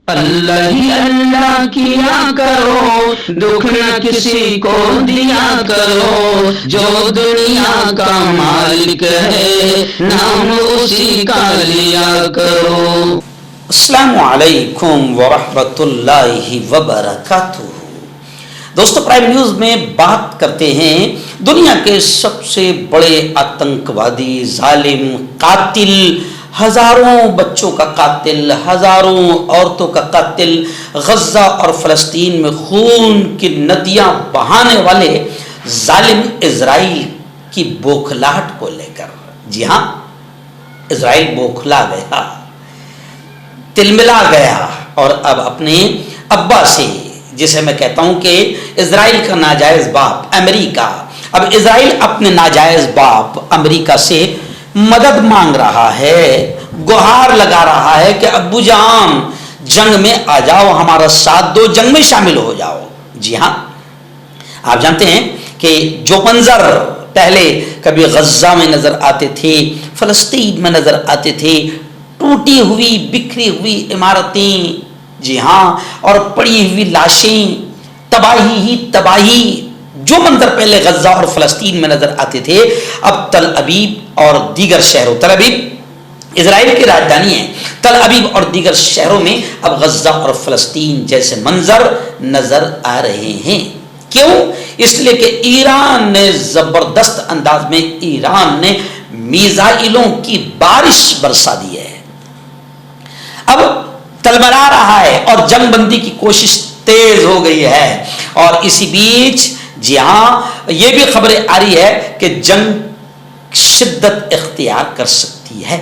اللہ ہی اللہ کیا کرو، دکھ نہ کسی کو دیا کرو، جو دنیا کا مالک ہے نام اسی کا لیا کرو۔ السلام علیکم ورحمۃ اللہ وبرکاتہ۔ دوستو، پرائم نیوز میں بات کرتے ہیں دنیا کے سب سے بڑے آتنکوادی، ظالم، قاتل، ہزاروں بچوں کا قاتل، ہزاروں عورتوں کا قاتل، غزہ اور فلسطین میں خون کی ندیاں بہانے والے ظالم اسرائیل کی بوکھلاہٹ کو لے کر۔ جی ہاں، اسرائیل بوکھلا گیا، تلملا گیا، اور اب اپنے ابا سے، جسے میں کہتا ہوں کہ اسرائیل کا ناجائز باپ امریکہ، اب اسرائیل اپنے ناجائز باپ امریکہ سے مدد مانگ رہا ہے، گہار لگا رہا ہے کہ ابو جان جنگ میں آ جاؤ، ہمارا ساتھ دو، جنگ میں شامل ہو جاؤ۔ جی ہاں، آپ جانتے ہیں کہ جو منظر پہلے کبھی غزہ میں نظر آتے تھے، فلسطین میں نظر آتے تھے، ٹوٹی ہوئی بکھری ہوئی عمارتیں، جی ہاں، اور پڑی ہوئی لاشیں، تباہی ہی تباہی، جو منظر پہلے غزہ اور فلسطین میں نظر آتے تھے، اب تل ابیب اور دیگر شہروں، تل ابیب اسرائیل کی راجدھانی ہے، تل ابیب اور دیگر شہروں میں اب غزہ اور فلسطین جیسے منظر نظر آ رہے ہیں۔ کیوں؟ اس لیے کہ ایران نے زبردست انداز میں میزائلوں کی بارش برسا دی ہے، اب تلملا رہا ہے اور جنگ بندی کی کوشش تیز ہو گئی ہے۔ اور اسی بیچ جی ہاں، یہ بھی خبریں آ رہی ہے کہ جنگ شدت اختیار کر سکتی ہے،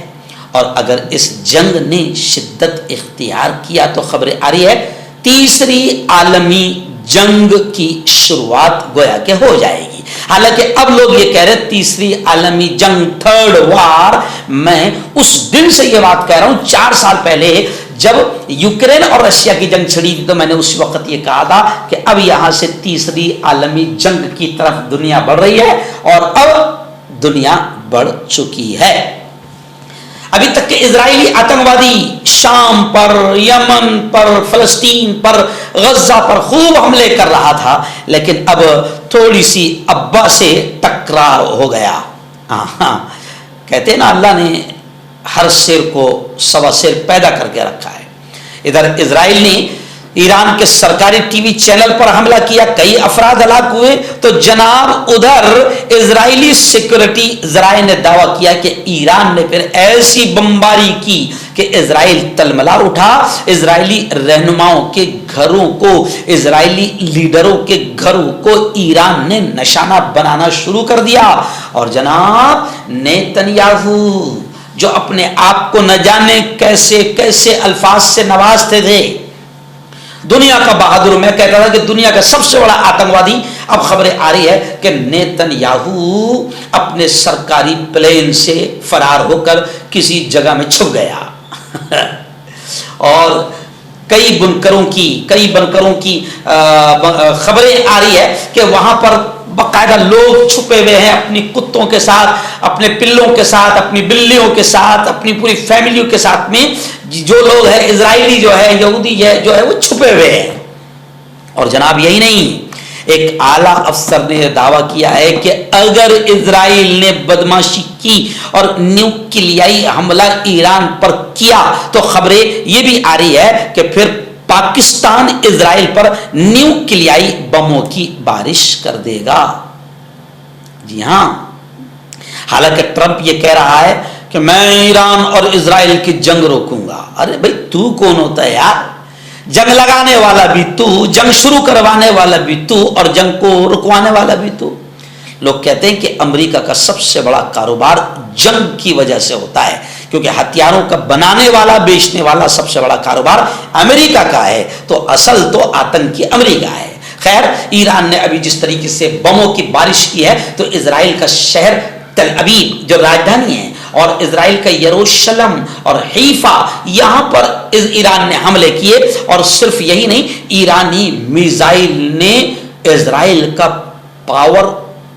اور اگر اس جنگ نے شدت اختیار کیا تو خبریں آ رہی ہے تیسری عالمی جنگ کی شروعات گویا کہ ہو جائے گی۔ حالانکہ اب لوگ یہ کہہ رہے تیسری عالمی جنگ، تھرڈ وار، میں اس دن سے یہ بات کہہ رہا ہوں، 4 سال پہلے جب یوکرین اور رشیا کی جنگ چھڑی تھی تو میں نے اس وقت یہ کہا تھا کہ اب یہاں سے تیسری عالمی جنگ کی طرف دنیا بڑھ رہی ہے، اور اب دنیا بڑھ چکی ہے۔ ابھی تک کہ اسرائیلی آتنکوادی شام پر، یمن پر، فلسطین پر، غزہ پر خوب حملے کر رہا تھا، لیکن اب تھوڑی سی ابا سے تکرار ہو گیا۔ کہتے ہیں نا، اللہ نے ہر شیر کو سوا شیر پیدا کر کے رکھا ہے۔ ادھر اسرائیل نے ایران کے سرکاری ٹی وی چینل پر حملہ کیا، کئی افراد ہلاک ہوئے، تو جناب ادھر اسرائیلی سیکورٹی ذرائع نے دعویٰ کیا کہ ایران نے پھر ایسی بمباری کی کہ اسرائیل تلملا اٹھا، اسرائیلی رہنماؤں کے گھروں کو، اسرائیلی لیڈروں کے گھروں کو ایران نے نشانہ بنانا شروع کر دیا۔ اور جناب نیتنیاہو، جو اپنے آپ کو نہ جانے کیسے کیسے الفاظ سے نوازتے تھے، دنیا کا بہادر، میں کہتا تھا کہ دنیا کا سب سے بڑا آتنکوادی، اب خبریں آ رہی ہے کہ نیتنیاہو اپنے سرکاری پلین سے فرار ہو کر کسی جگہ میں چھپ گیا اور کئی بنکروں کی خبریں آ رہی ہے کہ وہاں پر باقاعدہ لوگ چھپے ہوئے ہیں، اپنی کتوں کے ساتھ، اپنے پلوں کے ساتھ، اپنی بلیوں کے ساتھ، اپنی پوری فیملیوں کے ساتھ میں جو لوگ ہیں، اسرائیلی جو ہے، یہودی جو ہے وہ چھپے ہوئے ہیں۔ اور جناب یہی نہیں، ایک اعلیٰ افسر نے دعویٰ کیا ہے کہ اگر اسرائیل نے بدماشی کی اور نیوکلیائی حملہ ایران پر کیا تو خبریں یہ بھی آ رہی ہے کہ پھر پاکستان اسرائیل پر نیوکلیائی بموں کی بارش کر دے گا۔ جی ہاں، حالانکہ ٹرمپ یہ کہہ رہا ہے کہ میں ایران اور اسرائیل کی جنگ روکوں گا۔ ارے بھائی، تو کون ہوتا ہے یار؟ جنگ لگانے والا بھی تو، جنگ شروع کروانے والا بھی تو، اور جنگ کو رکوانے والا بھی تو۔ لوگ کہتے ہیں کہ امریکہ کا سب سے بڑا کاروبار جنگ کی وجہ سے ہوتا ہے، کیونکہ ہتھیاروں کا بنانے والا، بیچنے والا سب سے بڑا کاروبار امریکہ کا ہے، تو اصل تو آتنکی امریکہ ہے۔ خیر، ایران نے ابھی جس طریقے سے بموں کی بارش کی ہے، تو اسرائیل کا شہر تل ابیب جو راجدھانی ہے، اور اسرائیل کا یروشلم اور حیفا، یہاں پر ایران نے حملے کیے، اور صرف یہی نہیں، ایرانی میزائل نے اسرائیل کا پاور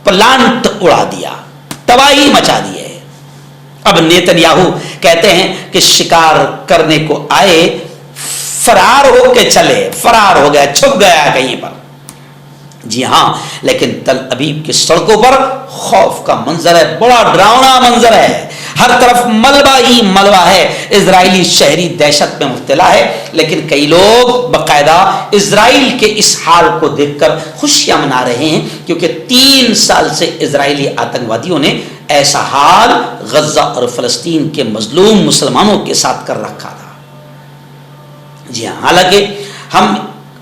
پلانٹ اڑا دیا، تباہی مچا دی ہے۔ اب نیتنیاہو کہتے ہیں کہ شکار کرنے کو آئے فرار ہو کے چلے، فرار ہو گیا، چھپ گیا کہیں پر. جی ہاں، لیکن تل ابیب کی سڑکوں پر خوف کا منظر ہے، بڑا ڈراؤنا منظر ہے، ہر طرف ملبہ ہی ملبہ ہے، اسرائیلی شہری دہشت میں مبتلا ہے. لیکن کئی لوگ باقاعدہ اسرائیل کے اس حال کو دیکھ کر خوشیاں منا رہے ہیں، کیونکہ 3 سال سے اسرائیلی آتنکوادیوں نے ایسا حال غزہ اور فلسطین کے مظلوم مسلمانوں کے ساتھ کر رکھا تھا. جی ہاں، حالانکہ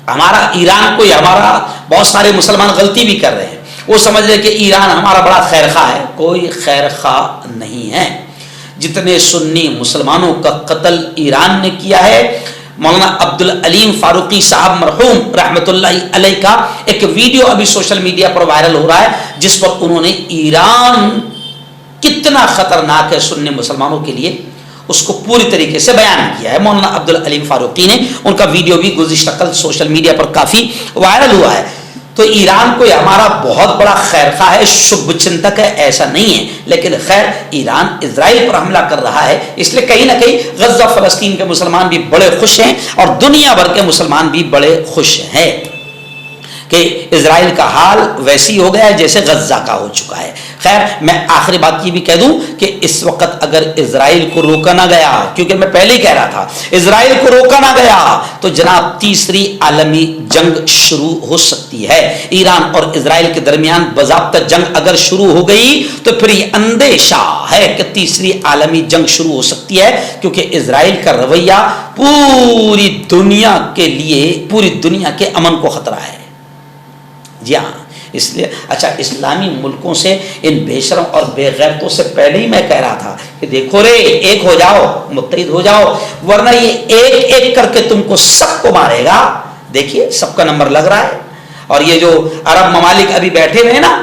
ہمارا ایران کو، ہمارا بہت سارے مسلمان غلطی بھی کر رہے ہیں، وہ سمجھ رہے کہ ایران ہمارا بڑا خیر خواہ ہے. کوئی خیر خواہ نہیں ہے. جتنے سنی مسلمانوں کا قتل ایران نے کیا ہے، مولانا عبدالعلیم فاروقی صاحب مرحوم رحمۃ اللہ علیہ کا ایک ویڈیو ابھی سوشل میڈیا پر وائرل ہو رہا ہے، جس پر انہوں نے ایران کتنا خطرناک ہے سنی مسلمانوں کے لیے اس کو پوری طریقے سے بیان کیا ہے. مولانا عبدالعلیم فاروقی نے، ان کا ویڈیو بھی گزشتہ کل سوشل میڈیا پر کافی وائرل ہوا ہے. تو ایران کوئی ہمارا بہت بڑا خیر خواہ ہے، شبھ چنتک ہے، ایسا نہیں ہے. لیکن خیر، ایران اسرائیل پر حملہ کر رہا ہے، اس لیے کہیں نہ کہیں غزہ فلسطین کے مسلمان بھی بڑے خوش ہیں، اور دنیا بھر کے مسلمان بھی بڑے خوش ہیں کہ اسرائیل کا حال ویسی ہو گیا ہے جیسے غزہ کا ہو چکا ہے. خیر، میں آخری بات یہ بھی کہہ دوں کہ اس وقت اگر اسرائیل کو روکا نہ گیا، کیونکہ میں پہلے ہی کہہ رہا تھا اسرائیل کو روکا نہ گیا تو جناب تیسری عالمی جنگ شروع ہو سکتی ہے. ایران اور اسرائیل کے درمیان باضابطہ جنگ اگر شروع ہو گئی تو پھر یہ اندیشہ ہے کہ تیسری عالمی جنگ شروع ہو سکتی ہے، کیونکہ اسرائیل کا رویہ پوری دنیا کے لیے، پوری دنیا کے امن کو خطرہ ہے. جی ہاں، اس لیے اچھا، اسلامی ملکوں سے، ان بے شرم اور بے غیرتوں سے پہلے ہی میں کہہ رہا تھا کہ دیکھو رے، ایک ہو جاؤ، متحد ہو جاؤ، ورنہ یہ ایک ایک کر کے تم کو سب کو مارے گا. دیکھیے سب کا نمبر لگ رہا ہے. اور یہ جو عرب ممالک ابھی بیٹھے ہوئے ہیں نا،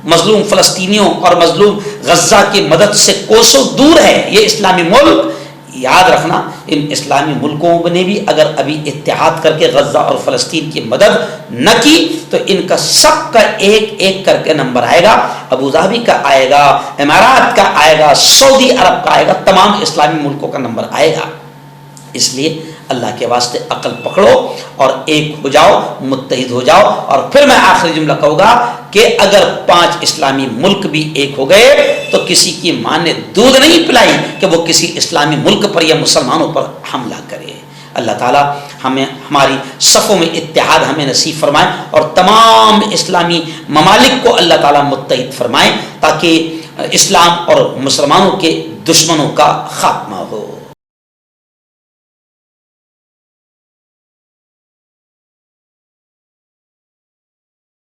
مظلوم فلسطینیوں اور مظلوم غزہ کی مدد سے کوسوں دور ہے یہ اسلامی ملک. یاد رکھنا، ان اسلامی ملکوں نے بھی اگر ابھی اتحاد کر کے غزہ اور فلسطین کی مدد نہ کی تو ان کا سب کا ایک ایک کر کے نمبر آئے گا. ابو ظہبی کا آئے گا، امارات کا آئے گا، سعودی عرب کا آئے گا، تمام اسلامی ملکوں کا نمبر آئے گا. اس لیے اللہ کے واسطے عقل پکڑو اور ایک ہو جاؤ، متحد ہو جاؤ. اور پھر میں آخری جملہ کہوں گا کہ اگر 5 اسلامی ملک بھی ایک ہو گئے تو کسی کی ماں نے دودھ نہیں پلائی کہ وہ کسی اسلامی ملک پر یا مسلمانوں پر حملہ کرے. اللہ تعالیٰ ہمیں ہماری صفوں میں اتحاد ہمیں نصیب فرمائے اور تمام اسلامی ممالک کو اللہ تعالیٰ متحد فرمائے، تاکہ اسلام اور مسلمانوں کے دشمنوں کا خاتمہ ہو.